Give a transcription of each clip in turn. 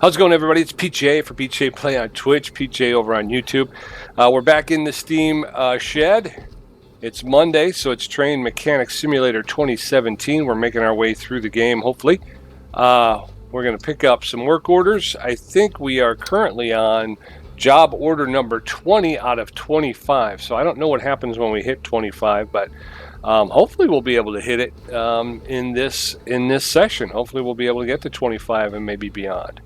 How's it going, everybody? It's PJ for PJ Play on Twitch, PJ over on YouTube. We're back in the Steam shed. It's Monday, so it's Train Mechanic Simulator 2017. We're making our way through the game, hopefully. We're going to pick up some work orders. I think we are currently on job order number 20 out of 25. So I don't know what happens when we hit 25, but hopefully we'll be able to hit it in this session. Hopefully we'll be able to get to 25 and maybe beyond.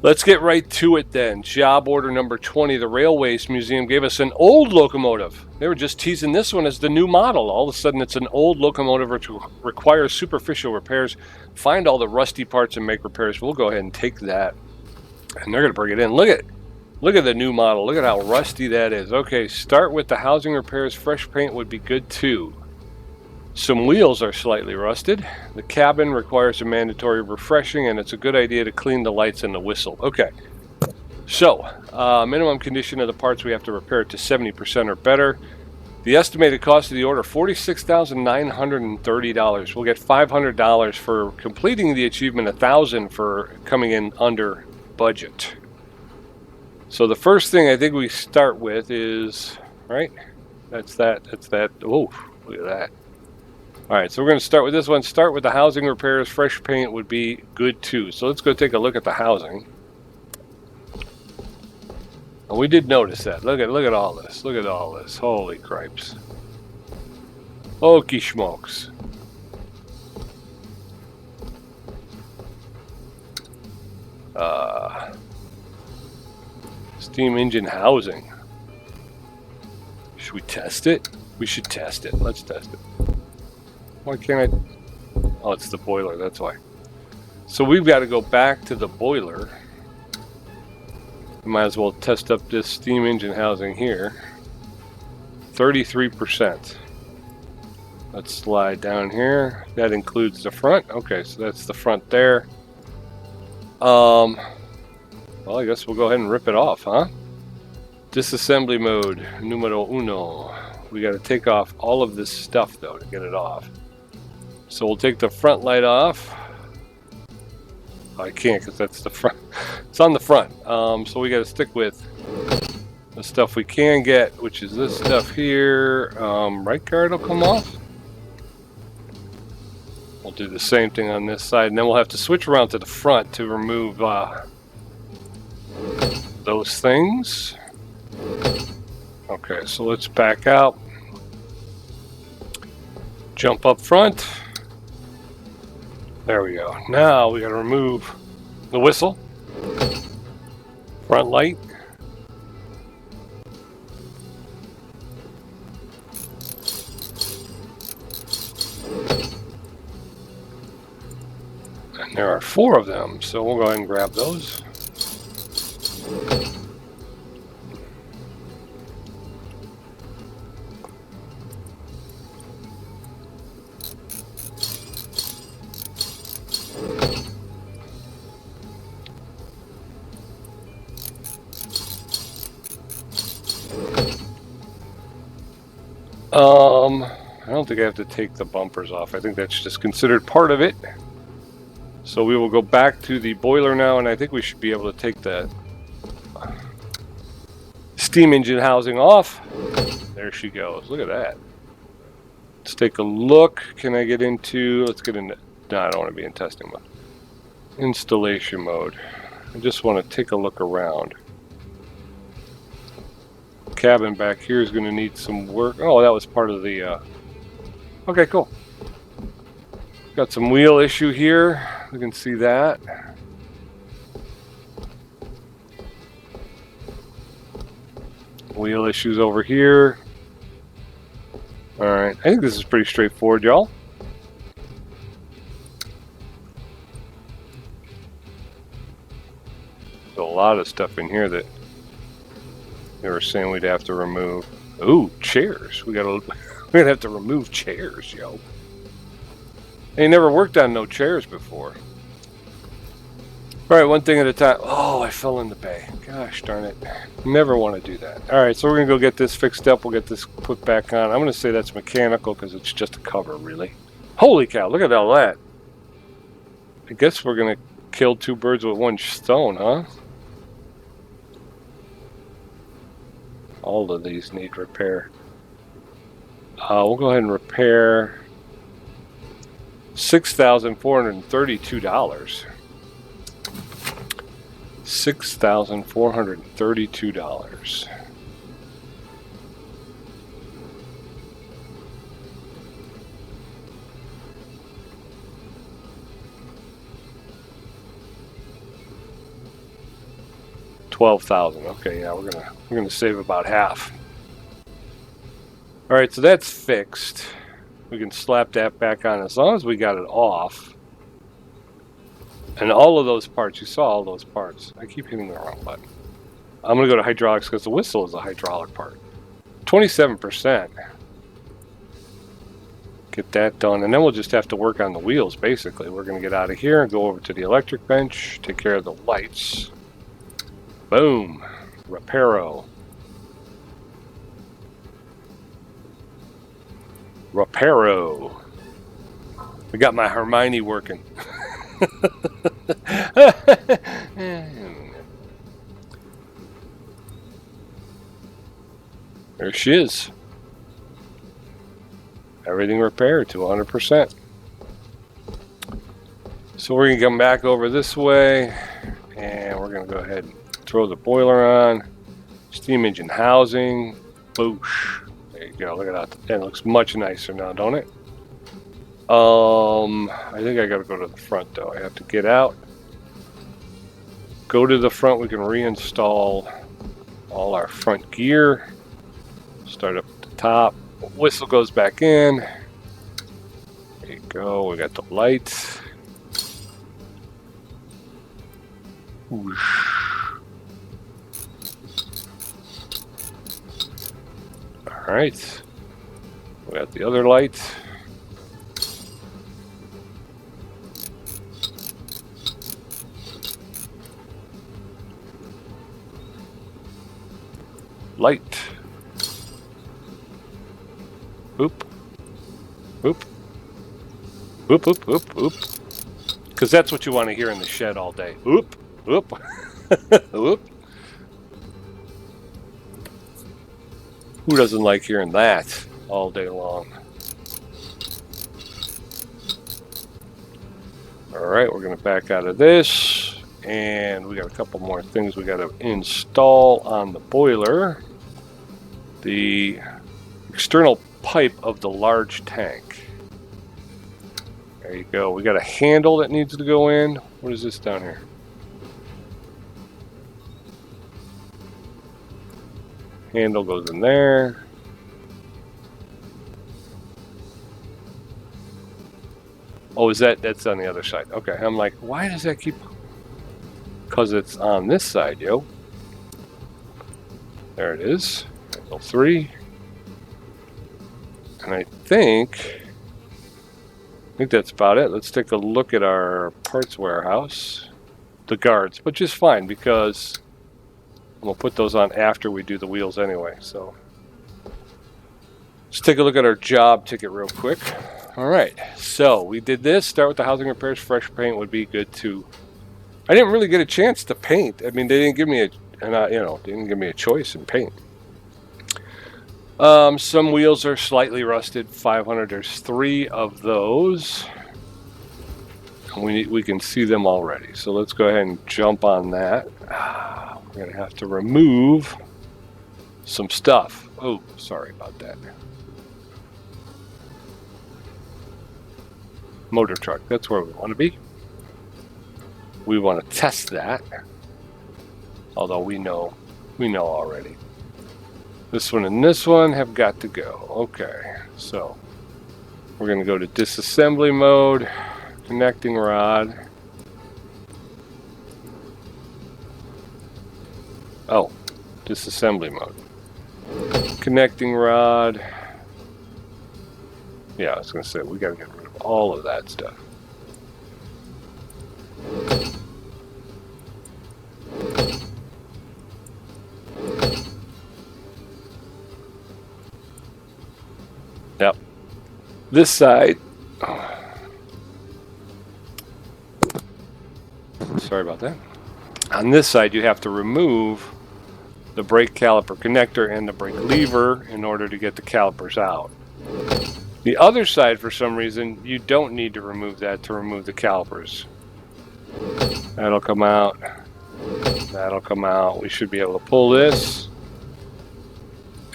Let's get right to it then. Job order number 20. The Railways Museum gave us an old locomotive. They were just teasing this one as the new model. All of a sudden it's an old locomotive which requires superficial repairs. Find all the rusty parts and make repairs. We'll go ahead and take that. And they're going to bring it in. Look at the new model. Look at how rusty that is. Okay, start with the housing repairs. Fresh paint would be good too. Some wheels are slightly rusted. The cabin requires a mandatory refreshing, and it's a good idea to clean the lights and the whistle. Okay, so minimum condition of the parts, we have to repair it to 70% or better. The estimated cost of the order, $46,930. We'll get $500 for completing the achievement, $1,000 for coming in under budget. So the first thing I think we start with is, right, that's that. Oh, look at that. All right, so we're going to start with this one. Start with the housing repairs. Fresh paint would be good too. So let's go take a look at the housing. And we did notice that. Look at all this. Look at all this. Holy cripes. Okey smokes. Steam engine housing. Should we test it? We should test it. Let's test it. Why can't I? Oh, it's the boiler, that's why. So we've got to go back to the boiler. We might as well test up this steam engine housing here. 33%. Let's slide down here. That includes the front. Okay, so that's the front there. Well, I guess we'll go ahead and rip it off, huh? Disassembly mode, numero uno. We got to take off all of this stuff, though, to get it off. So we'll take the front light off. I can't because that's the front. It's on the front. So we got to stick with the stuff we can get, which is this stuff here. Right guard will come off. We'll do the same thing on this side, and then we'll have to switch around to the front to remove those things. Okay, so let's back out. Jump up front. There we go. Now we got to remove the whistle, front light, and there are 4 of them, so we'll go ahead and grab those. I don't think I have to take the bumpers off. I think that's just considered part of it. So we will go back to the boiler now, and I think we should be able to take the steam engine housing off. There she goes. Look at that. Let's take a look. Can I get into... Let's get into... No, I don't want to be in testing mode. Installation mode. I just want to take a look around. Cabin back here is going to need some work. Oh, that was part of the okay, cool. Got some wheel issue here. We can see that. Wheel issues over here. Alright, I think this is pretty straightforward, y'all. There's a lot of stuff in here that they were saying we'd have to remove. Ooh, chairs. We're gonna have to remove chairs, yo. They never worked on no chairs before. Alright, one thing at a time. Oh, I fell in the bay. Gosh darn it. Never want to do that. Alright, so we're gonna go get this fixed up. We'll get this put back on. I'm gonna say that's mechanical because it's just a cover, really. Holy cow, look at all that. I guess we're gonna killed two birds with one stone, huh? All of these need repair. We'll go ahead and repair $6,432. $6,432. $12,000. Okay, yeah, we're gonna save about half. All right, so that's fixed. We can slap that back on as long as we got it off. And all of those parts, you saw all those parts. I keep hitting the wrong button. I'm gonna go to hydraulics because the whistle is a hydraulic part. 27%. Get that done, and then we'll just have to work on the wheels. Basically, we're gonna get out of here and go over to the electric bench, take care of the lights. Boom. Reparo. Reparo. We got my Hermione working. There she is. Everything repaired to 100%. So we're going to come back over this way, and we're going to go ahead and throw the boiler on. Steam engine housing. Boosh. There you go. Look at that. That looks much nicer now, don't it? I think I got to go to the front, though. I have to get out. Go to the front. We can reinstall all our front gear. Start up at the top. Whistle goes back in. There you go. We got the lights. Whoosh. All right. We got the other lights. Light. Oop. Oop. Oop, oop, oop, oop. Because that's what you want to hear in the shed all day. Oop. Oop. Oop. Who doesn't like hearing that all day long? Alright, we're going to back out of this. And we got a couple more things we got to install on the boiler. The external pipe of the large tank. There you go. We got a handle that needs to go in. What is this down here? Handle goes in there. Oh, that's on the other side. Okay, I'm like, why does that keep... Because it's on this side, yo. There it is. Handle 3. And I think that's about it. Let's take a look at our parts warehouse. The guards, which is fine because we'll put those on after we do the wheels anyway. So let's take a look at our job ticket real quick. All right, so we did this. Start with the housing repairs. Fresh paint would be good too. I didn't really get a chance to paint. I mean, they didn't give me didn't give me a choice in paint. Some wheels are slightly rusted. 500. There's 3 of those. We can see them already. So let's go ahead and jump on that. We're gonna have to remove some stuff. Oh, sorry about that. Motor truck. That's where we want to be. We want to test that. Although we know already. This one and this one have got to go. Okay, so we're going to go to disassembly mode, connecting rod. Oh, disassembly mode. Connecting rod. Yeah, I was going to say, we got to get rid of all of that stuff. Yep. This side. Sorry about that. On this side, you have to remove the brake caliper connector and the brake lever in order to get the calipers out. The other side, for some reason, you don't need to remove that to remove the calipers. That'll come out. That'll come out. We should be able to pull this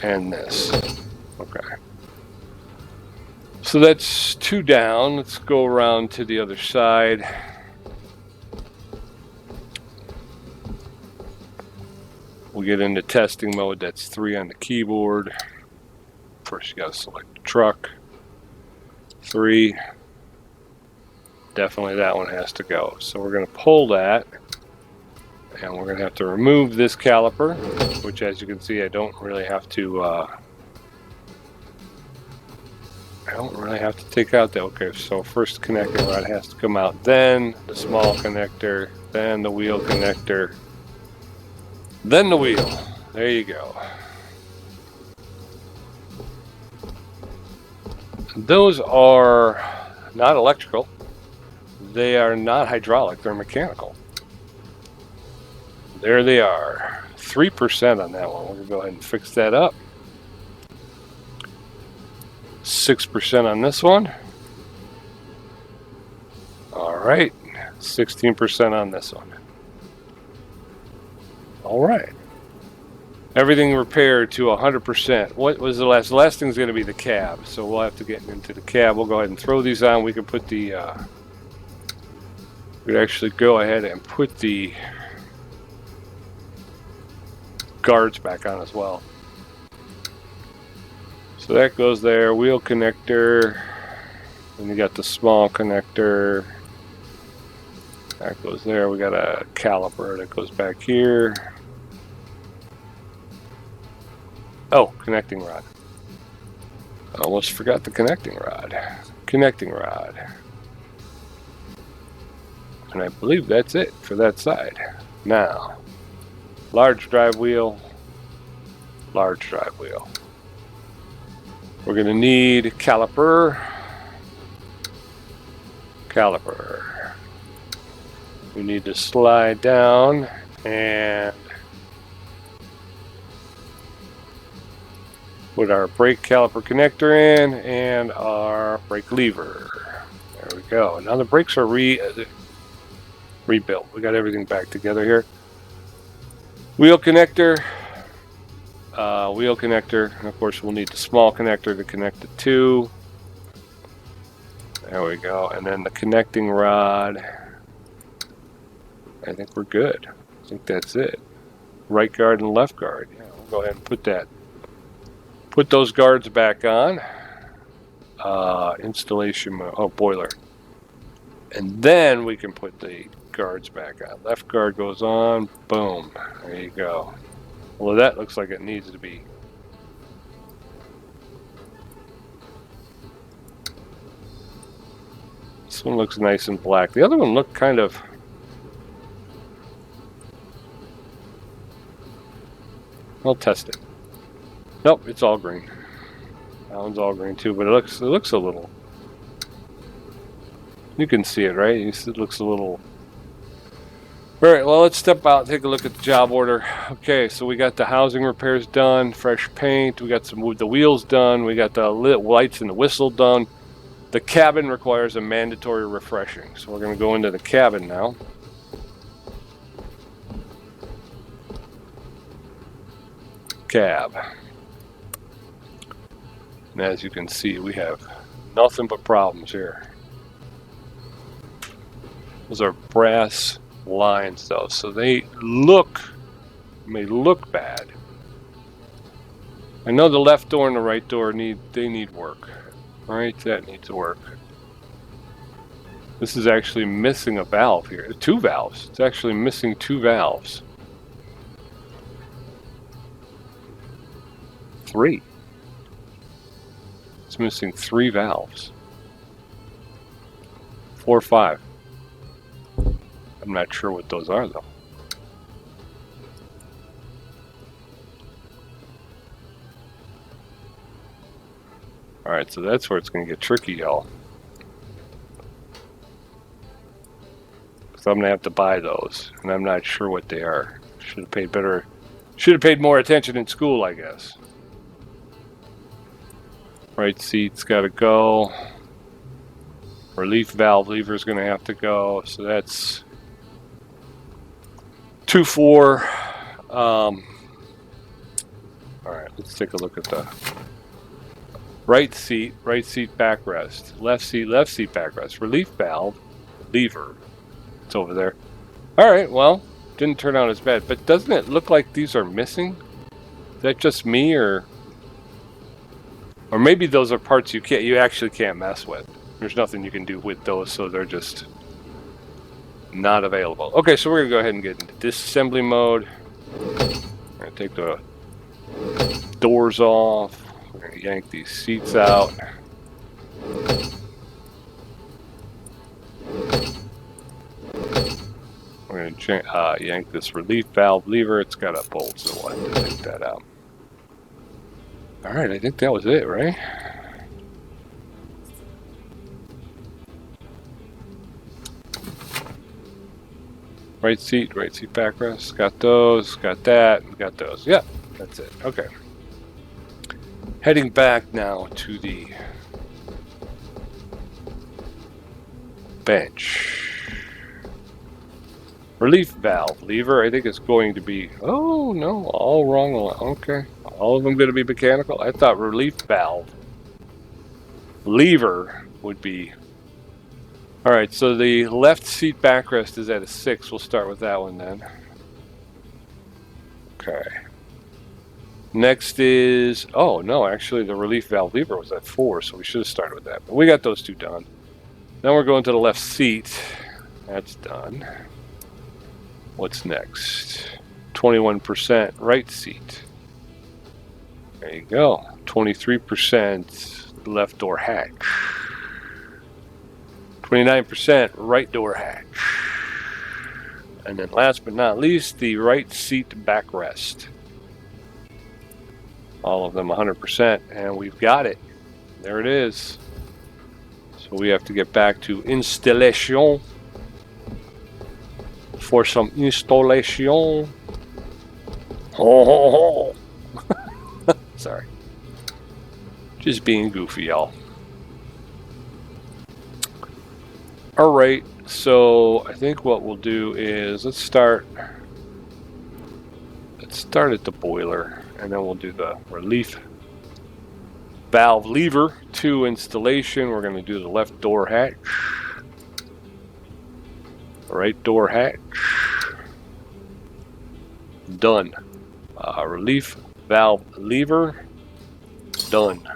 and this. Okay. So that's 2 down. Let's go around to the other side. We'll get into testing mode. That's 3 on the keyboard. First, you got to select the truck. 3. Definitely that one has to go. So we're going to pull that. And we're going to have to remove this caliper, which, as you can see, I don't really have to take out that. Okay, so first connecting rod has to come out, then the small connector, then the wheel connector, then the wheel. There you go. Those are not electrical. They are not hydraulic. They're mechanical. There they are. 3% on that one. We're going to go ahead and fix that up. 6% on this one. All right. 16% on this one. All right. Everything repaired to 100%. What was the last? The last thing is going to be the cab. So we'll have to get into the cab. We'll go ahead and throw these on. We can put the... we'd actually go ahead and put the guards back on as well. So that goes there. Wheel connector. Then you got the small connector. That goes there. We got a caliper that goes back here. Oh, connecting rod. I almost forgot the connecting rod. Connecting rod. And I believe that's it for that side. Now, large drive wheel. Large drive wheel. We're going to need caliper. Caliper. We need to slide down and put our brake caliper connector in and our brake lever. There we go. Now the brakes are rebuilt. We got everything back together here. Wheel connector. Wheel connector. And of course, we'll need the small connector to connect the two. There we go. And then the connecting rod. I think we're good. I think that's it. Right guard and left guard. Yeah, we'll go ahead and put that. Put those guards back on. Installation mode. Oh, boiler. And then we can put the guards back on. Left guard goes on. Boom. There you go. Well, that looks like it needs to be. This one looks nice and black. The other one looked kind of. I'll test it. Nope, it's all green. That one's all green too, but it looks a little. You can see it, right? It looks a little. All right, well, let's step out and take a look at the job order. Okay, so we got the housing repairs done, fresh paint. We got the wheels done. We got the lights and the whistle done. The cabin requires a mandatory refreshing, so we're going to go into the cabin now. Cab. And as you can see, we have nothing but problems here. Those are brass lines though, so they may look bad. I know the left door and the right door need work. Right, that needs work. This is actually missing a valve here. 2 valves. It's actually missing 2 valves. 3. It's missing 3 valves. 4 or 5. I'm not sure what those are though. Alright, so that's where it's going to get tricky, y'all. So I'm going to have to buy those, and I'm not sure what they are. Should have paid better. Should have paid more attention in school, I guess. Right seat's got to go. Relief valve lever is going to have to go. So that's 2-4. All right, let's take a look at the right seat backrest. Left seat backrest. Relief valve lever. It's over there. All right, well, didn't turn out as bad. But doesn't it look like these are missing? Is that just me, or maybe those are parts you actually can't mess with. There's nothing you can do with those, so they're just not available. Okay, so we're gonna go ahead and get into disassembly mode. We're gonna take the doors off. We're gonna yank these seats out. We're gonna yank this relief valve lever. It's got a bolt, so we'll have to take that out. All right, I think that was it, right? Right seat backrest. Got those, got that, got those. Yeah, that's it. Okay. Heading back now to the bench. Relief valve lever, I think it's going to be... Oh, no, all wrong. Okay. All of them going to be mechanical? I thought relief valve lever would be... All right, so the left seat backrest is at a 6. We'll start with that one then. Okay. Next is... Oh, no, actually the relief valve lever was at 4, so we should have started with that. But we got those two done. Now we're going to the left seat. That's done. What's next? 21% right seat. There you go. 23% left door hatch. 29% right door hatch. And then last but not least, the right seat backrest. All of them 100%, and we've got it. There it is. So we have to get back to installation for some installation. Ho ho ho. Sorry. Just being goofy, y'all. All right, so I think what we'll do is let's start at the boiler, and then we'll do the relief valve lever to installation. We're going to do the left door hatch, right door hatch, done. Relief valve lever, done.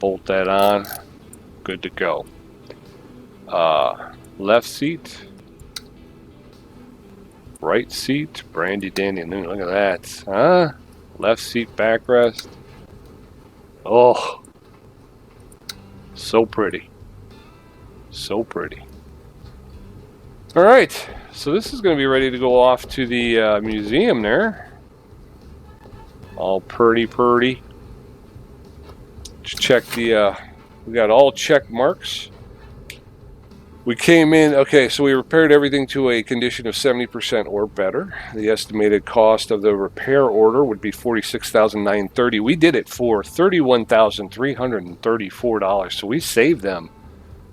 Bolt that on, good to go. Left seat, right seat, brandy dandy noon. Look at that, huh? Left seat backrest. Oh, so pretty, so pretty. All right, so this is going to be ready to go off to the museum there. All pretty. Let's check the. We got all check marks. We came in, okay, so we repaired everything to a condition of 70% or better. The estimated cost of the repair order would be $46,930. We did it for $31,334. So we saved them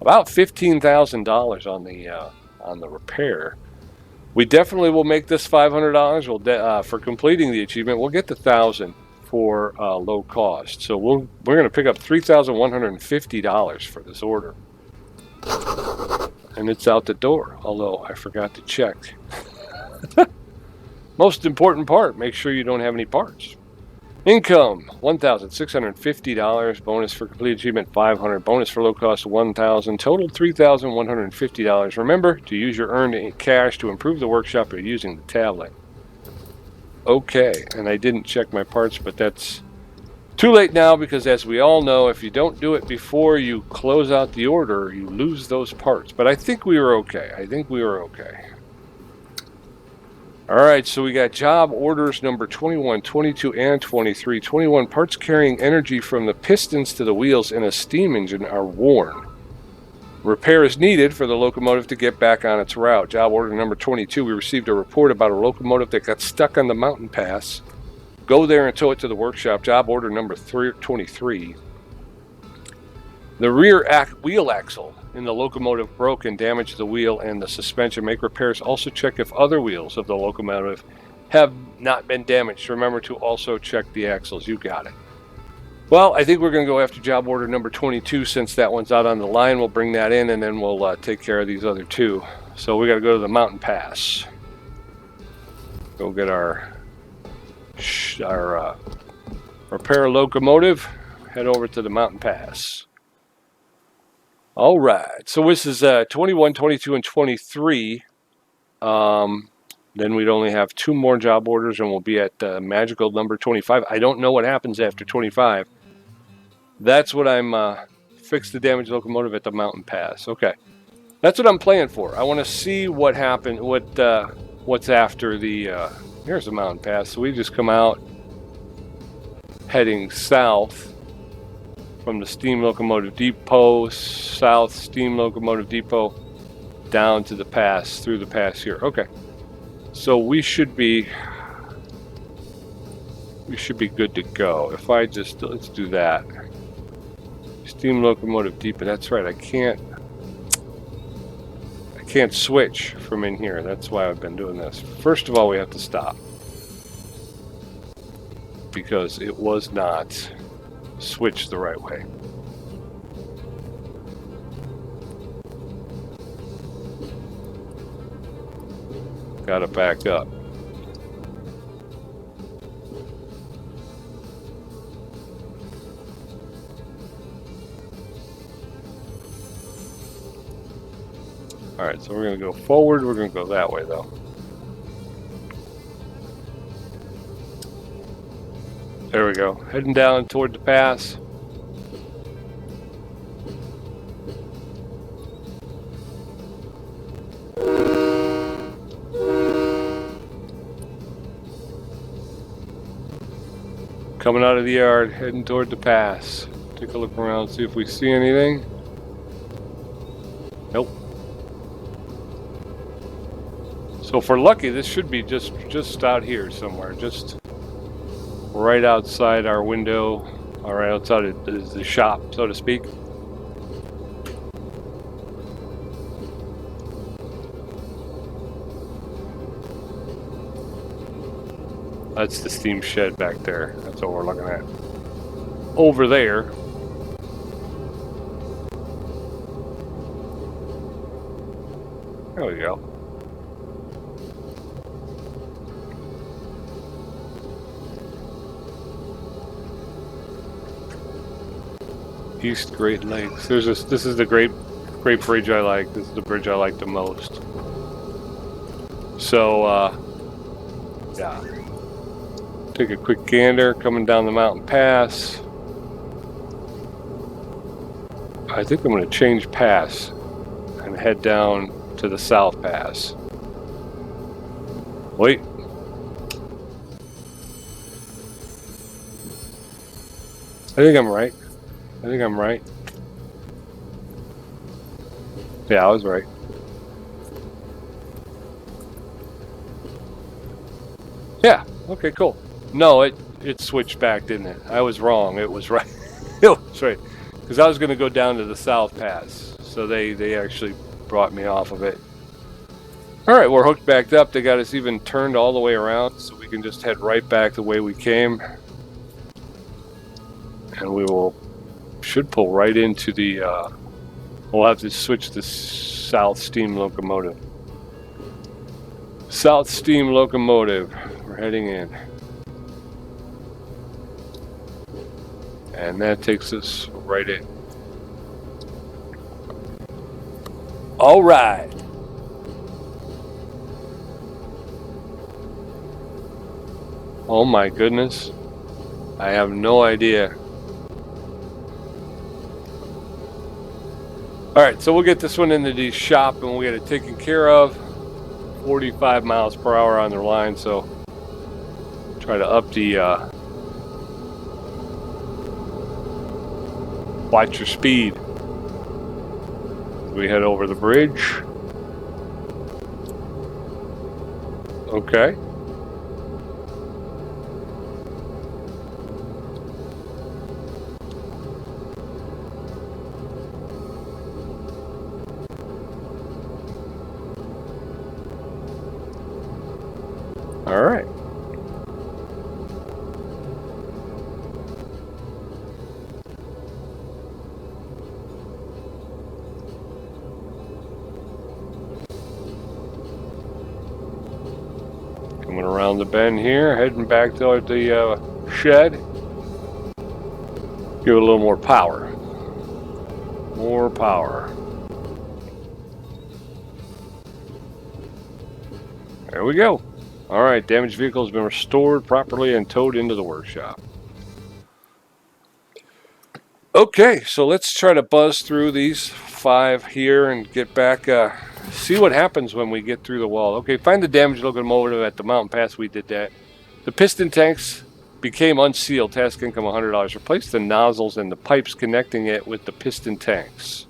about $15,000 on the repair. We definitely will make this $500. We'll for completing the achievement. We'll get the $1,000 for low cost. So we're going to pick up $3,150 for this order. And it's out the door, although I forgot to check. Most important part, make sure you don't have any parts. Income, $1,650. Bonus for complete achievement, $500. Bonus for low cost, $1,000. Total, $3,150. Remember to use your earned cash to improve the workshop by using the tablet. Okay, and I didn't check my parts, but that's too late now, because as we all know, if you don't do it before you close out the order, you lose those parts. But I think we were okay. All right, so we got job orders number 21, 22, and 23. 21, parts carrying energy from the pistons to the wheels in a steam engine are worn. Repair is needed for the locomotive to get back on its route. Job order number 22. We received a report about a locomotive that got stuck on the mountain pass. Go there and tow it to the workshop. Job order number 23. The rear wheel axle in the locomotive broke and damaged the wheel and the suspension. Make repairs. Also check if other wheels of the locomotive have not been damaged. Remember to also check the axles. You got it. Well, I think we're going to go after job order number 22 since that one's out on the line. We'll bring that in and then we'll take care of these other two. So we got to go to the mountain pass. Go get our repair locomotive. Head over to the mountain pass. All right. So this is 21, 22, and 23. Then we'd only have 2 more job orders and we'll be at magical number 25. I don't know what happens after 25. That's what I'm fix the damaged locomotive at the mountain pass. Okay, that's what I'm playing for. I want to see what happened. What's after the? Here's the mountain pass. So we just come out, heading south from the steam locomotive depot, south steam locomotive depot, down to the pass, through the pass here. Okay, so we should be good to go. If I just let's do that. Steam locomotive depot. That's right. I can't switch from in here. That's why I've been doing this. First of all, we have to stop because it was not switched the right way. Got to back up. Alright, so we're going to go forward. We're going to go that way, though. There we go. Heading down toward the pass. Coming out of the yard, heading toward the pass. Take a look around, see if we see anything. Nope. So if we're lucky, this should be just out here somewhere, just right outside our window, or right outside of the shop, so to speak. That's the steam shed back there. That's what we're looking at. Over there. There we go. East Great Lakes. This is the great bridge I like. This is the bridge I like the most. So yeah. Take a quick gander coming down the mountain pass. I think I'm going to change pass and head down to the south pass. Wait. I think I'm right. Yeah, I was right. Yeah, okay, cool. No, it switched back, didn't it? I was wrong. It was right. It was right. Because I was going to go down to the south pass. So they actually brought me off of it. Alright, we're hooked back up. They got us even turned all the way around. So we can just head right back the way we came. And we should pull right into the, we'll have to switch the south steam locomotive. South steam locomotive. We're heading in. And that takes us right in. All right. Oh my goodness. I have no idea. Alright, so we'll get this one into the shop and we'll get it taken care of. 45 miles per hour on their line, so try to up the watch your speed. we head over the bridge. Okay. All right. Coming around the bend here, heading back toward the shed. Give it a little more power. More power. There we go. All right, damaged vehicle has been restored properly and towed into the workshop. Okay, so let's try to buzz through these 5 here and get back, see what happens when we get through the wall. Okay, find the damaged locomotive at the mountain pass. We did that. The piston tanks became unsealed. Task income $100. Replace the nozzles and the pipes connecting it with the piston tanks.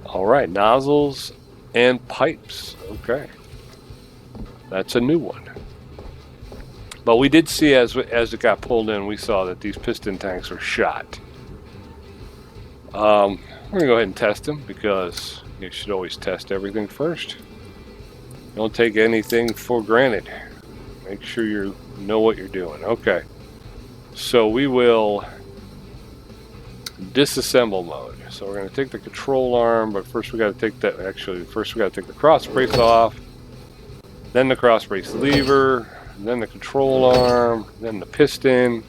All right, nozzles and pipes. Okay. That's a new one. But we did see as it got pulled in, we saw that these piston tanks are shot. We're going to go ahead and test them because you should always test everything first. Don't take anything for granted. Make sure you know what you're doing. Okay. So we will disassemble mode. So we're going to take the control arm, but first we got to take that. Actually, first we got to take the cross brace off. Then the cross brace lever, then the control arm, then the piston.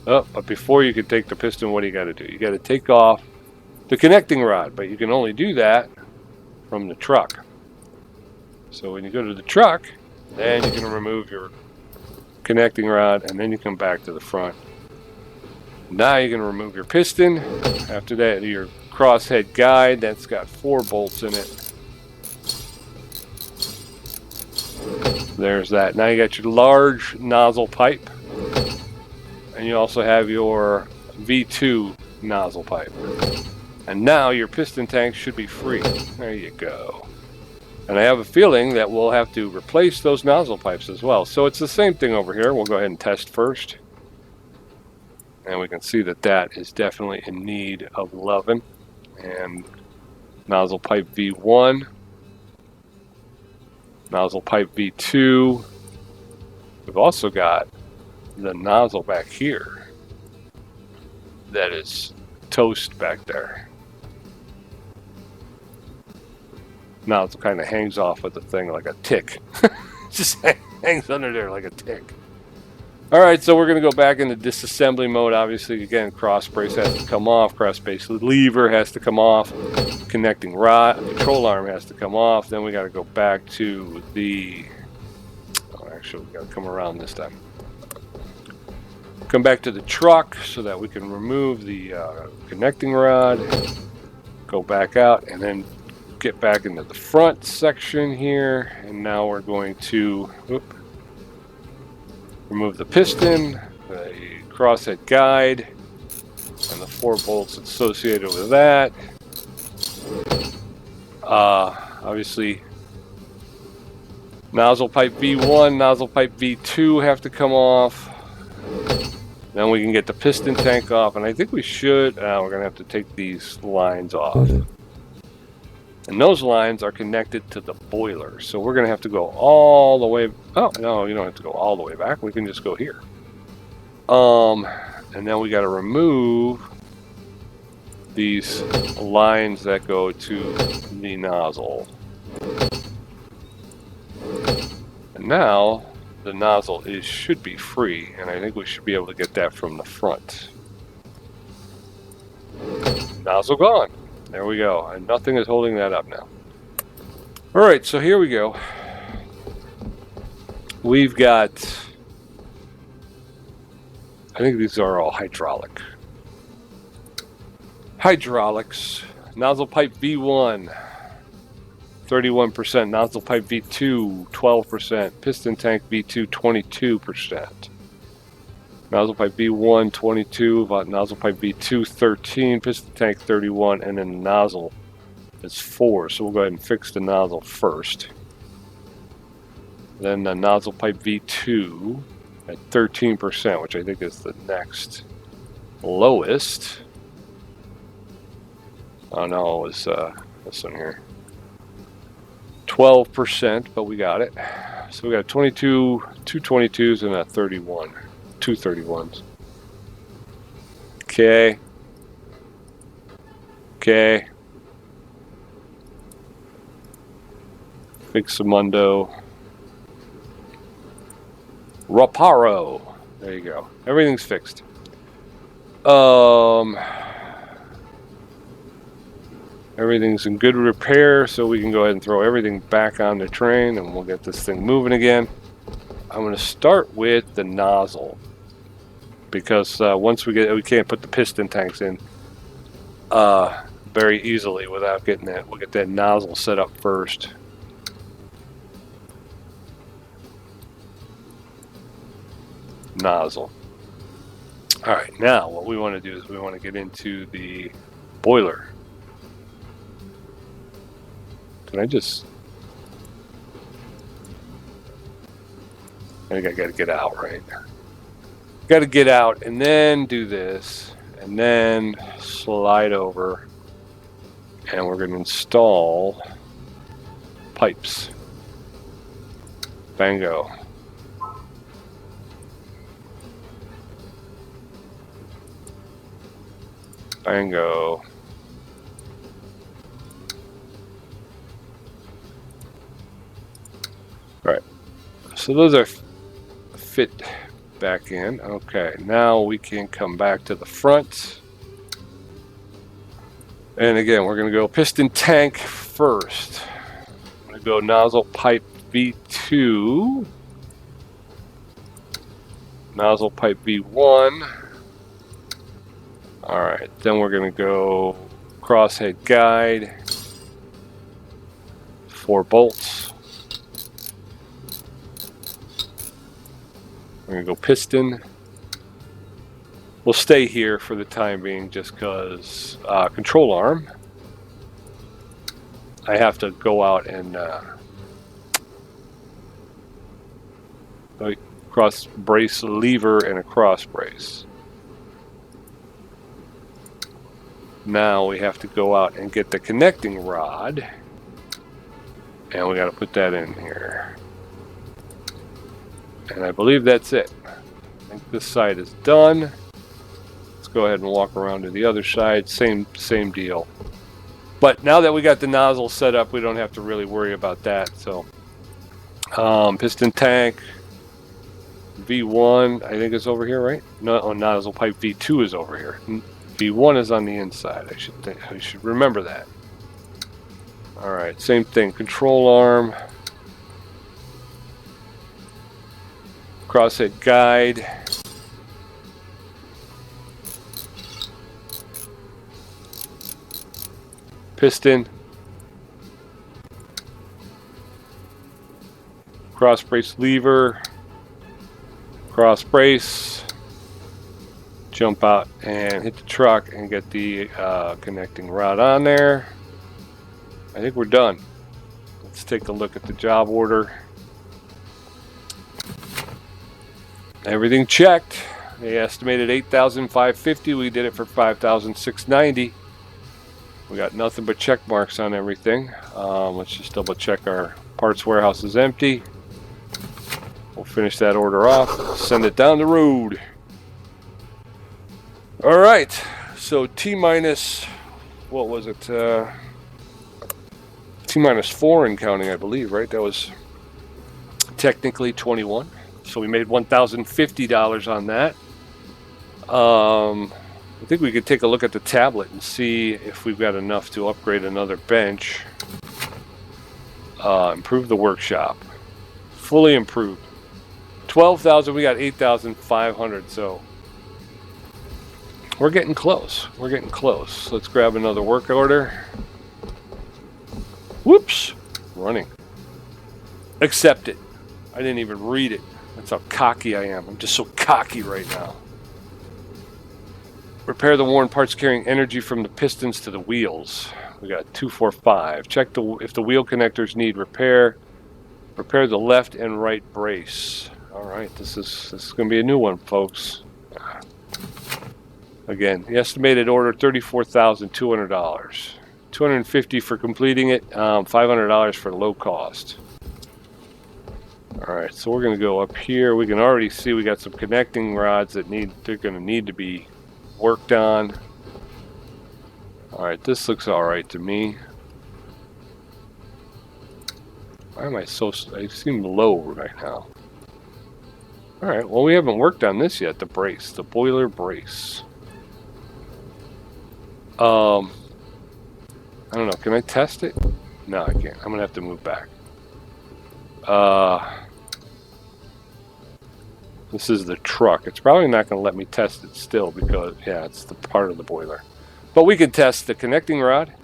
Oh, but before you can take the piston, what do you got to do? You got to take off the connecting rod, but you can only do that from the truck. So when you go to the truck, then you can remove your connecting rod, and then you come back to the front. Now you can remove your piston. After that, your crosshead guide, that's got 4 bolts in it. There's that. Now you got your large nozzle pipe, and you also have your V2 nozzle pipe. And now your piston tank should be free. There you go. And I have a feeling that we'll have to replace those nozzle pipes as well. So it's the same thing over here. We'll go ahead and test first. And we can see that that is definitely in need of loving. And nozzle pipe V1. Nozzle pipe V2. We've also got the nozzle back here that is toast back there. Nozzle kind of hangs off with the thing like a tick. Just hangs under there like a tick. Alright, so we're going to go back into disassembly mode. Obviously, again, cross brace has to come off. Cross brace lever has to come off. Connecting rod, control arm has to come off. Then we got to go back to the... Oh, actually, we got to come around this time. Come back to the truck so that we can remove the connecting rod. Go back out and then get back into the front section here. And now we're going to... remove the piston, the crosshead guide, and the 4 bolts associated with that. Obviously, nozzle pipe V1, nozzle pipe V2 have to come off. Then we can get the piston tank off, and I think we should. We're going to have to take these lines off. And those lines are connected to the boiler. So we're going to have to go all the way... Oh, no, you don't have to go all the way back. We can just go here. And then we got to remove these lines that go to the nozzle. And now the nozzle should be free, and I think we should be able to get that from the front. Nozzle gone. There we go. And nothing is holding that up now. Alright, so here we go. We've got... I think these are all hydraulic. Hydraulics. Nozzle pipe V1, 31%. Nozzle pipe V2, 12%. Piston tank V2, 22%. Nozzle pipe V1, 22, nozzle pipe V2, 13, piston tank 31, and then the nozzle is 4, so we'll go ahead and fix the nozzle first. Then the nozzle pipe V2 at 13%, which I think is the next lowest. Oh no, it was this one here. 12%, but we got it. So we got 22, 2 22s and a 31. 2 31s. Okay. Okay. Fixamundo. Raparo. There you go. Everything's fixed. Everything's in good repair, so we can go ahead and throw everything back on the train and we'll get this thing moving again. I'm going to start with the nozzle because once we can't put the piston tanks in very easily without getting that. We'll get that nozzle set up first. Nozzle. All right, now what we want to do is we want to get into the boiler. Can I think I got to get out, right? Got to get out and then do this and then slide over and we're going to install pipes. Bango. Bango. Right. So those are fit back in. Okay, now we can come back to the front. And again, we're going to go piston tank first. I'm going to go nozzle pipe V2. Nozzle pipe V1. All right, then we're going to go crosshead guide. 4 bolts. We're going to go piston. We'll stay here for the time being just because control arm. I have to go out and cross brace lever and a cross brace. Now we have to go out and get the connecting rod. And we got to put that in here. And I believe that's it. I think this side is done. Let's go ahead and walk around to the other side. Same deal. But now that we got the nozzle set up, we don't have to really worry about that. So, piston tank V1, I think it's over here, right? No, nozzle pipe V2 is over here. V1 is on the inside. I should remember that. All right, same thing. Control arm. Crosshead guide. Piston. Cross brace lever. Cross brace. Jump out and hit the truck and get the connecting rod on there. I think we're done. Let's take a look at the job order. Everything checked. They estimated $8,550. We did it for $5,690. We got nothing but check marks on everything. Let's just double check our parts warehouse is empty. We'll finish that order off. Send it down the road. All right. So T minus, what was it? T minus 4 in counting, I believe, right? That was technically 21. So we made $1,050 on that. I think we could take a look at the tablet and see if we've got enough to upgrade another bench. Improve the workshop. Fully improved. 12,000, we got 8,500, so we're getting close. We're getting close. Let's grab another work order. Whoops. Running. Accept it. I didn't even read it. That's how cocky I am. I'm just so cocky right now. Repair the worn parts carrying energy from the pistons to the wheels. We got 245. Check if the wheel connectors need repair. Repair the left and right brace. All right, this is going to be a new one, folks. Again, the estimated order $34,200. $250 for completing it. $500 for low cost. All right, so we're going to go up here. We can already see we got some connecting rods that they're going to need to be worked on. All right, this looks all right to me. Why am I seem low right now? All right, well, we haven't worked on this yet, the brace, the boiler brace. I don't know, can I test it? No, I can't. I'm gonna have to move back. This is the truck. It's probably not gonna let me test it still because, yeah, it's the part of the boiler. But we can test the connecting rod.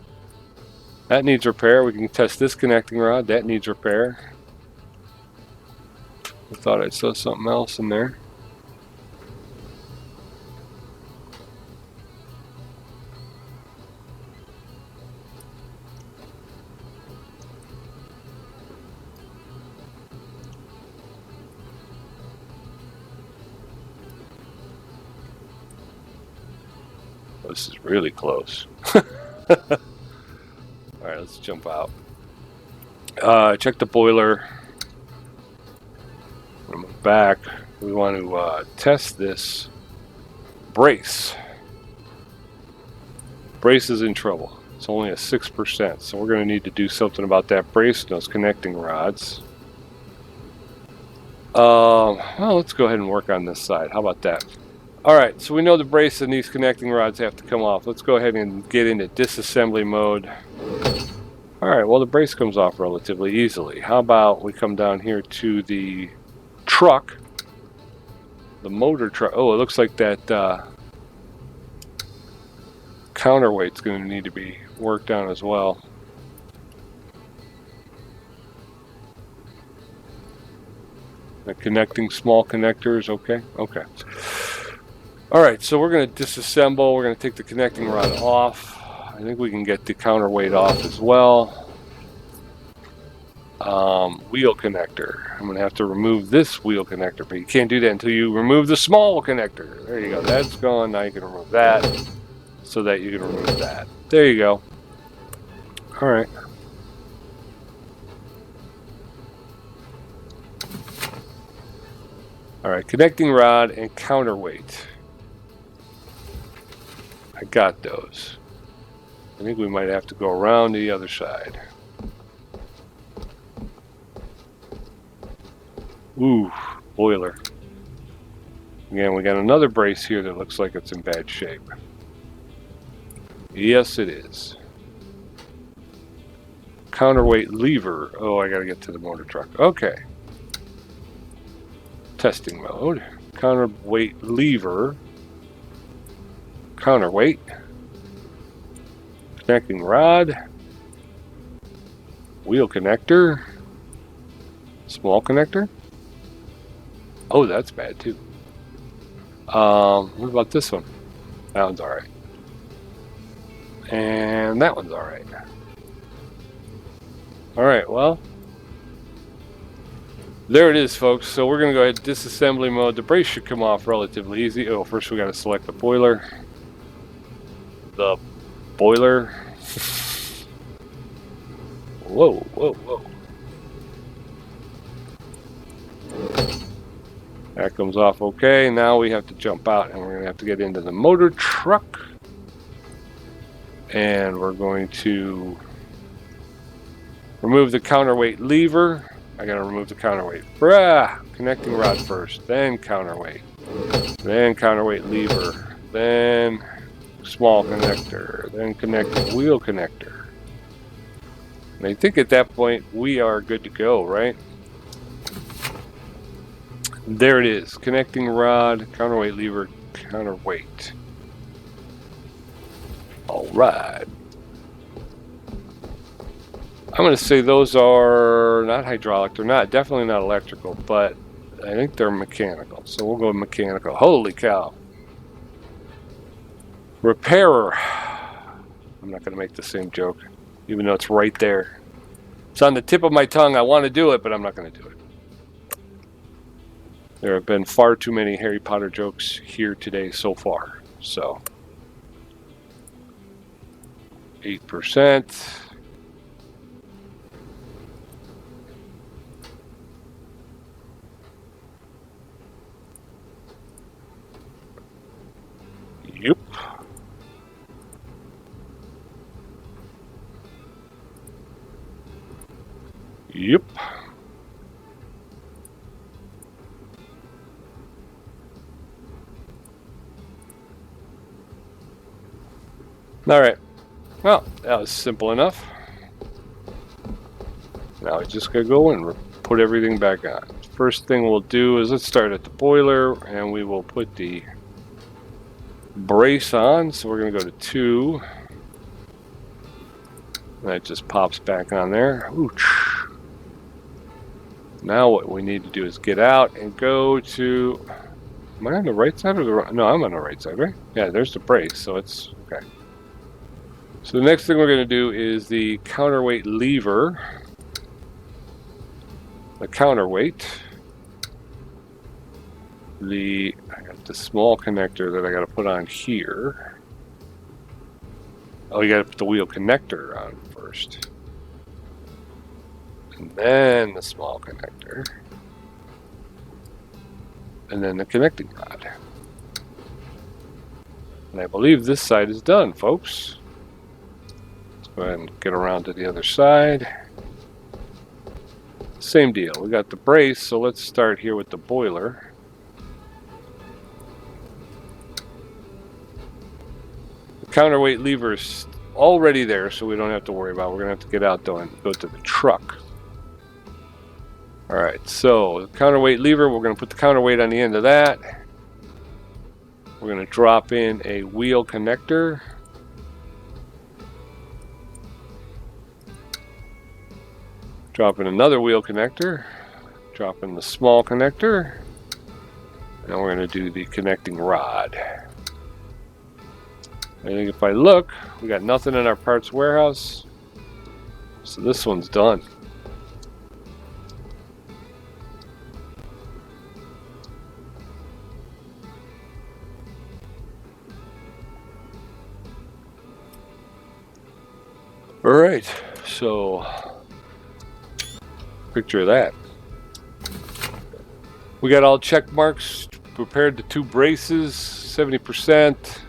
That needs repair. We can test this connecting rod. That needs repair. I thought I saw something else in there. This is really close. Alright, let's jump out. Check the boiler. When we're back, we want to test this brace. Brace is in trouble. It's only a 6%, so we're going to need to do something about that brace and those connecting rods. Well, let's go ahead and work on this side. How about that? Alright, so we know the brace and these connecting rods have to come off. Let's go ahead and get into disassembly mode. Alright, well, the brace comes off relatively easily. How about we come down here to the truck, the motor truck. Oh, it looks like that counterweight's going to need to be worked on as well. The connecting small connectors, okay? Okay. Alright, so we're going to disassemble. We're going to take the connecting rod off. I think we can get the counterweight off as well. Wheel connector. I'm going to have to remove this wheel connector, but you can't do that until you remove the small connector. There you go. That's gone. Now you can remove that so that you can remove that. There you go. Alright. Alright, connecting rod and counterweight. I got those. I think we might have to go around to the other side. Ooh, boiler. Again, we got another brace here that looks like it's in bad shape. Yes, it is. Counterweight lever. Oh, I gotta get to the motor truck. Okay. Testing mode. Counterweight lever. Counterweight. Connecting rod. Wheel connector. Small connector. Oh, that's bad too. What about this one? That one's alright. And that one's alright. Alright, well. There it is, folks. So we're going to go ahead to disassembly mode. The brace should come off relatively easy. Oh, first we got to select the boiler. The boiler. Whoa, whoa, whoa. That comes off okay. Now we have to jump out and we're going to have to get into the motor truck. And we're going to remove the counterweight lever. I got to remove the counterweight. Connecting rod first, then counterweight. Then counterweight lever. Then small connector. Then connecting wheel connector. And I think at that point we are good to go, right? There it is. Connecting rod, counterweight lever, counterweight. Alright. I'm going to say those are not hydraulic. They're not, definitely not electrical, but I think they're mechanical. So we'll go mechanical. Holy cow. Repairer. I'm not going to make the same joke, even though it's right there. It's on the tip of my tongue. I want to do it, but I'm not going to do it. There have been far too many Harry Potter jokes here today so far. So, 8%. Yep. Yep. All right. Well, that was simple enough. Now I just gotta go and put everything back on. First thing we'll do is let's start at the boiler, and we will put the brace on. So we're gonna go to 2. That just pops back on there. Ooch. Now what we need to do is get out and go to... Am I on the right side or the right? No, I'm on the right side, right? Yeah, there's the brace, so it's okay. So the next thing we're going to do is the counterweight lever. The counterweight. I got the small connector that I got to put on here. Oh, you got to put the wheel connector on first. And then the small connector. And then the connecting rod. And I believe this side is done, folks. Let's go ahead and get around to the other side. Same deal. We got the brace, so let's start here with the boiler. The counterweight lever is already there, so we don't have to worry about it. We're going to have to get out though and go to the truck. Alright, so the counterweight lever, we're going to put the counterweight on the end of that. We're going to drop in a wheel connector. Drop in another wheel connector. Drop in the small connector. And we're going to do the connecting rod. I think if I look, we got nothing in our parts warehouse. So this one's done. Alright, so picture of that. We got all check marks, prepared the 2 braces, 70%.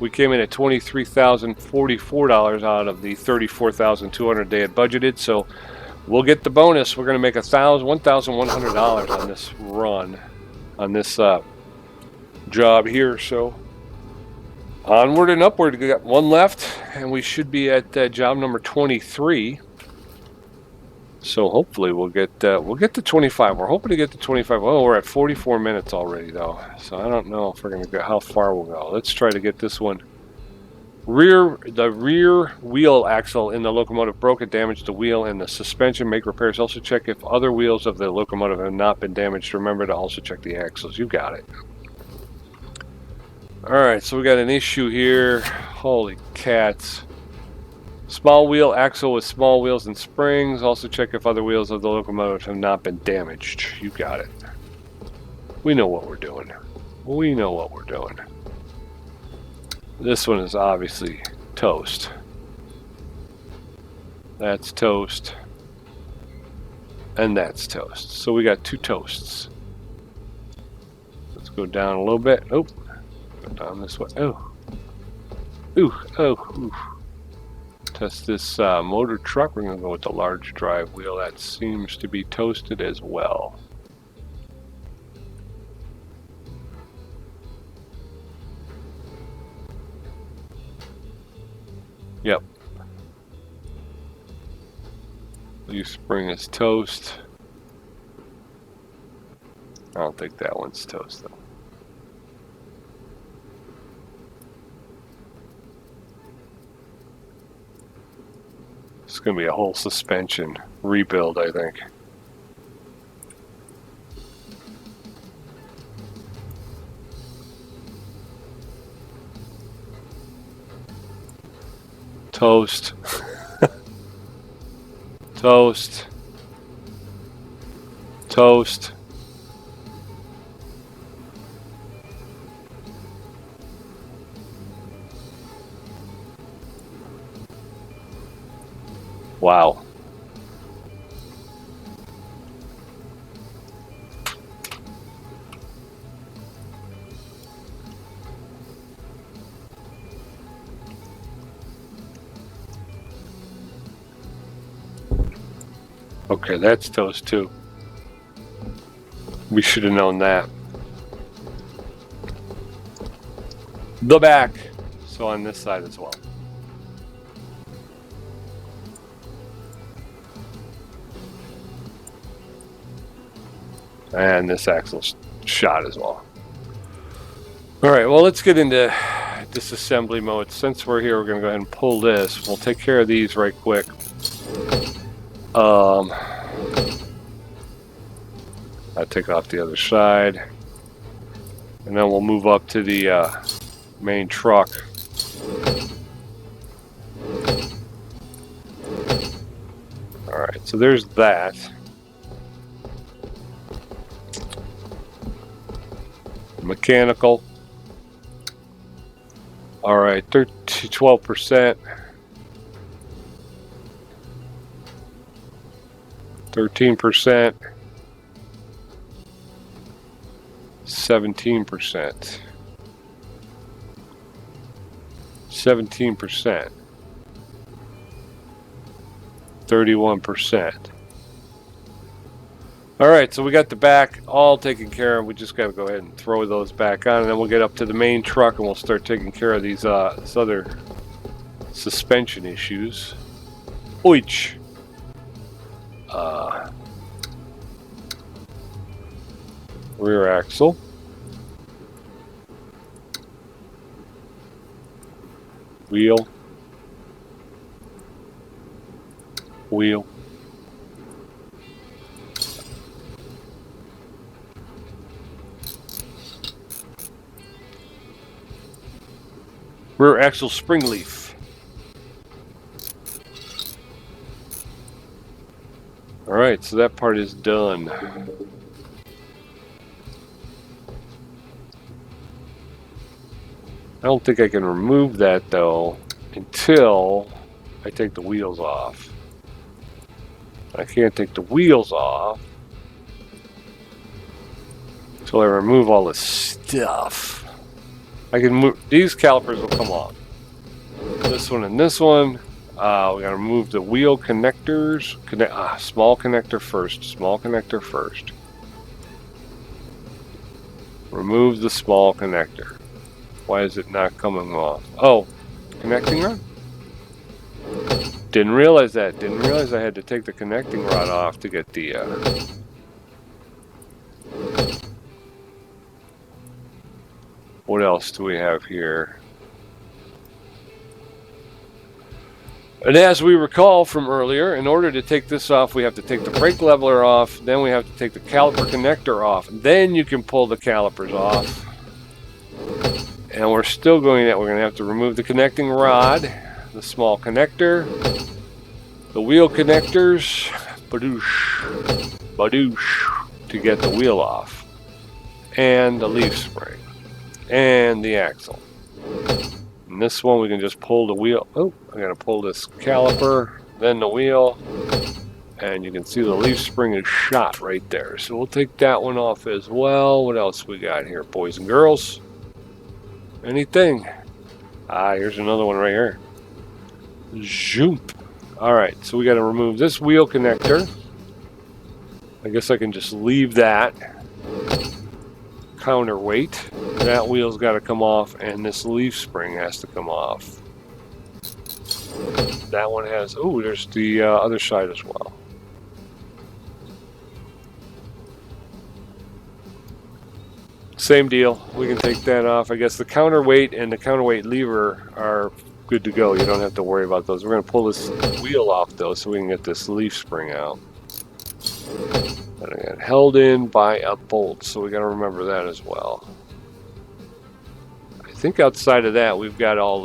We came in at $23,044 out of the $34,200 they had budgeted, so we'll get the bonus. We're going to make $1,100 on this run, on this job here, so onward and upward. We got one left, and we should be at job number 23. So hopefully we'll get to 25. We're hoping to get to 25. Oh, we're at 44 minutes already, though. So I don't know if we're going to go how far we'll go. Let's try to get this one. The rear wheel axle in the locomotive broke and damaged the wheel and the suspension. Make repairs. Also check if other wheels of the locomotive have not been damaged. Remember to also check the axles. You got it. Alright, so we got an issue here. Holy cats. Small wheel axle with small wheels and springs. Also check if other wheels of the locomotive have not been damaged. You got it. We know what we're doing. We know what we're doing. This one is obviously toast. That's toast. And that's toast. So we got 2 toasts. Let's go down a little bit. Oh. Down this way. Oh. Ooh. Oh. Ooh. Test this motor truck. We're going to go with the large drive wheel. That seems to be toasted as well. Yep. Leaf spring is toast. I don't think that one's toast though. It's going to be a whole suspension rebuild, I think. Toast. Toast. Toast. Wow. Okay, that's toast too. We should have known that. The back. So on this side as well. And this axle's shot as well. All right, well, let's get into disassembly mode. Since we're here, we're going to go ahead and pull this. We'll take care of these right quick. I'll take off the other side. And then we'll move up to the main truck. All right, so there's that. Mechanical. All right, 12%. 13%. 17%. 17%. 31%. All right, so we got the back all taken care of. We just got to go ahead and throw those back on, and then we'll get up to the main truck and we'll start taking care of these this other suspension issues. Oich. Rear axle. Wheel. Wheel. Rear axle spring leaf. All right, so that part is done. I don't think I can remove that though until I take the wheels off. I can't take the wheels off until I remove all this stuff. I can move, these calipers will come off. This one and this one. We gotta remove the wheel connectors. Small connector first. Small connector first. Remove the small connector. Why is it not coming off? Oh, connecting rod? Didn't realize that. Didn't realize I had to take the connecting rod off to get the what else do we have here? And as we recall from earlier, in order to take this off, we have to take the brake leveler off, then we have to take the caliper connector off, then you can pull the calipers off. And we're still going that. We're going to have to remove the connecting rod, the small connector, the wheel connectors, badoosh, badoosh, to get the wheel off, and the leaf spring, and the axle. And this one we can just pull the wheel. Oh, I got to pull this caliper, then the wheel, and you can see the leaf spring is shot right there. So we'll take that one off as well. What else we got here, boys and girls? Anything? Here's another one right here. Zoop. Alright, so we got to remove this wheel connector. I guess I can just leave that. Counterweight. That wheel's got to come off, and this leaf spring has to come off. That one has... Oh, there's the other side as well. Same deal. We can take that off. I guess the counterweight and the counterweight lever are good to go. You don't have to worry about those. We're going to pull this wheel off, though, so we can get this leaf spring out. And I got held in by a bolt, so we got to remember that as well. I think outside of that, we've got all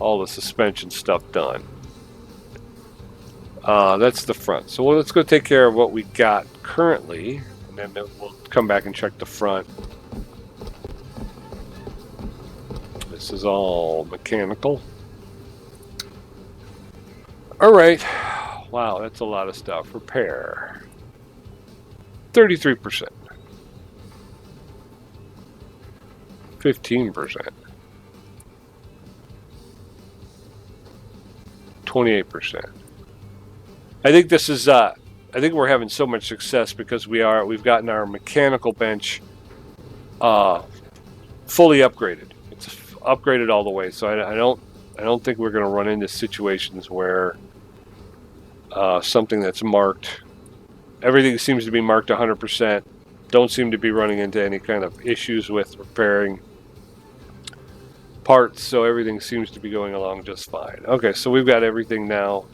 all the suspension stuff done. That's the front. So let's go take care of what we got currently, and then we'll come back and check the front. This is all mechanical. All right. Wow, that's a lot of stuff. Repair. 33%. 15%. 28%. I think this is I think we're having so much success because we've gotten our mechanical bench fully upgraded. It's upgraded all the way. So I don't think we're going to run into situations where something that's marked, everything seems to be marked 100%. Don't seem to be running into any kind of issues with repairing parts, so everything seems to be going along just fine. Okay, so we've got everything now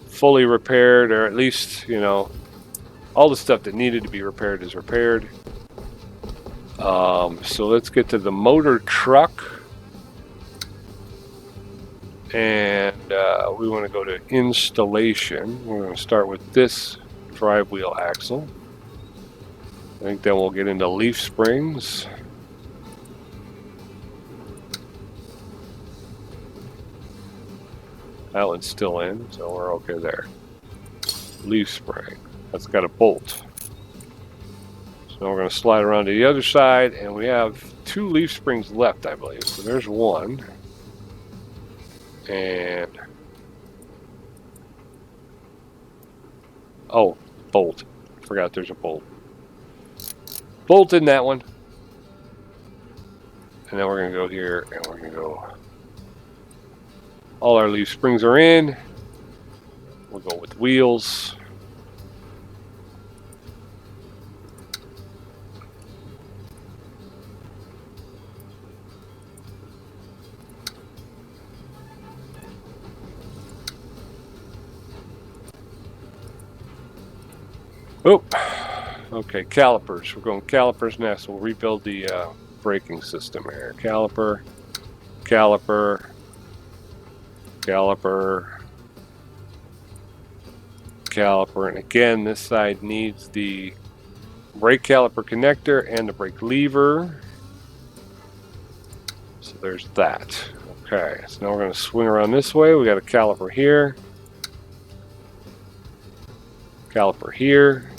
fully repaired, or at least, you know, all the stuff that needed to be repaired is repaired. So let's get to the motor truck, and we want to go to installation. We're going to start with this drive wheel axle. I think then we'll get into leaf springs. That one's still in, so we're okay there. Leaf spring. That's got a bolt. So we're going to slide around to the other side, and we have 2 leaf springs left, I believe. So there's one. And... oh, bolt. Forgot there's a bolt. Bolt in that one. And then we're going to go here, and we're going to go... all our leaf springs are in. We'll go with wheels. Oh, okay, calipers. We're going calipers next. We'll rebuild the braking system here. Caliper, caliper, caliper, caliper, and again, this side needs the brake caliper connector and the brake lever. So there's that. Okay, so now we're going to swing around this way. We got a caliper here, caliper here,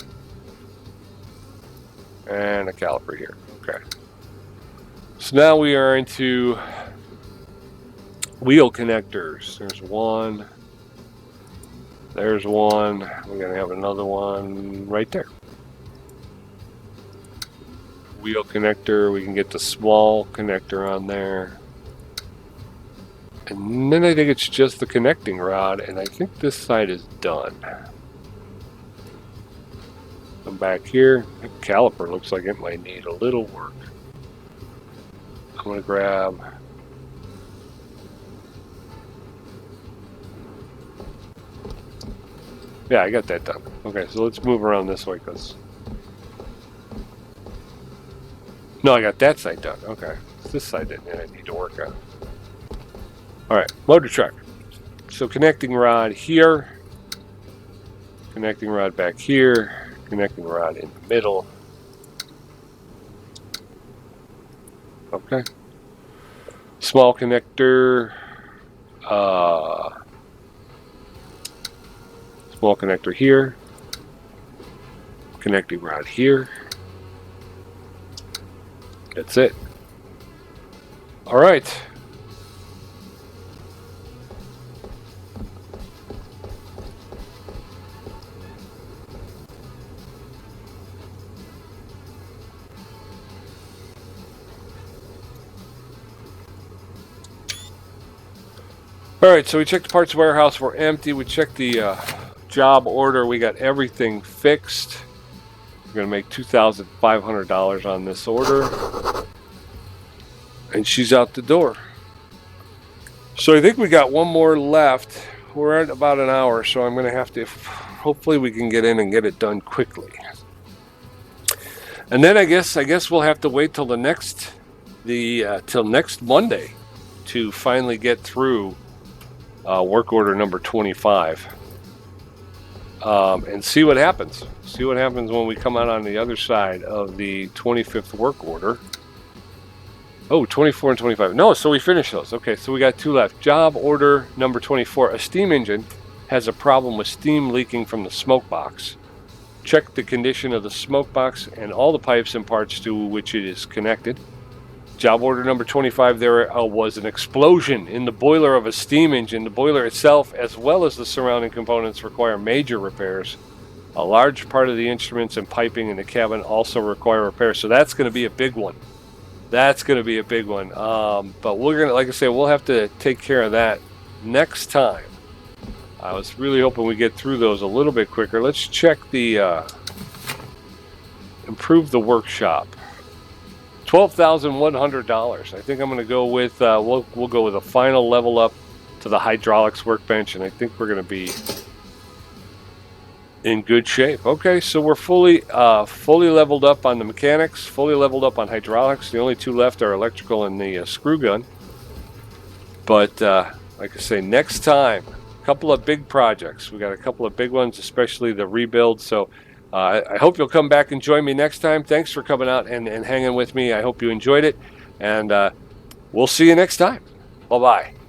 and a caliper here. Okay. So now we are into wheel connectors. There's one. There's one. We're going to have another one right there. Wheel connector. We can get the small connector on there. And then I think it's just the connecting rod, and I think this side is done. Come back here. The caliper looks like it might need a little work. I'm going to grab... yeah, I got that done. Okay, so let's move around this way, because... no, I got that side done. Okay. This side didn't I need to work on. Alright, motor truck. So connecting rod here. Connecting rod back here. Connecting rod in the middle. Okay. Small connector. Small connector here. Connecting rod here. That's it. All right. All right, so we checked the parts warehouse. We're empty. We checked the job order. We got everything fixed. We're going to make $2,500 on this order. And she's out the door. So I think we got one more left. We're at about an hour, so I'm going to have to... hopefully we can get in and get it done quickly. And then I guess we'll have to wait till till next Monday to finally get through work order number 25 and see what happens. See what happens when we come out on the other side of the 25th work order. Oh, 24 and 25. No, so we finished those. Okay, so we got 2 left. Job order number 24. A steam engine has a problem with steam leaking from the smoke box. Check the condition of the smoke box and all the pipes and parts to which it is connected. Job order number 25, there was an explosion in the boiler of a steam engine. The boiler itself, as well as the surrounding components, require major repairs. A large part of the instruments and piping in the cabin also require repairs. So that's going to be a big one. That's going to be a big one. But we're going to, like I say, we'll have to take care of that next time. I was really hoping we get through those a little bit quicker. Let's check the improve the workshop. $12,100. I think I'm going to go with we'll go with a final level up to the hydraulics workbench, and I think we're going to be in good shape. Okay, so we're fully leveled up on the mechanics, fully leveled up on hydraulics. The only 2 left are electrical and the screw gun. But like I say, next time, a couple of big projects. We got a couple of big ones, especially the rebuild. So I hope you'll come back and join me next time. Thanks for coming out and hanging with me. I hope you enjoyed it, and we'll see you next time. Bye-bye.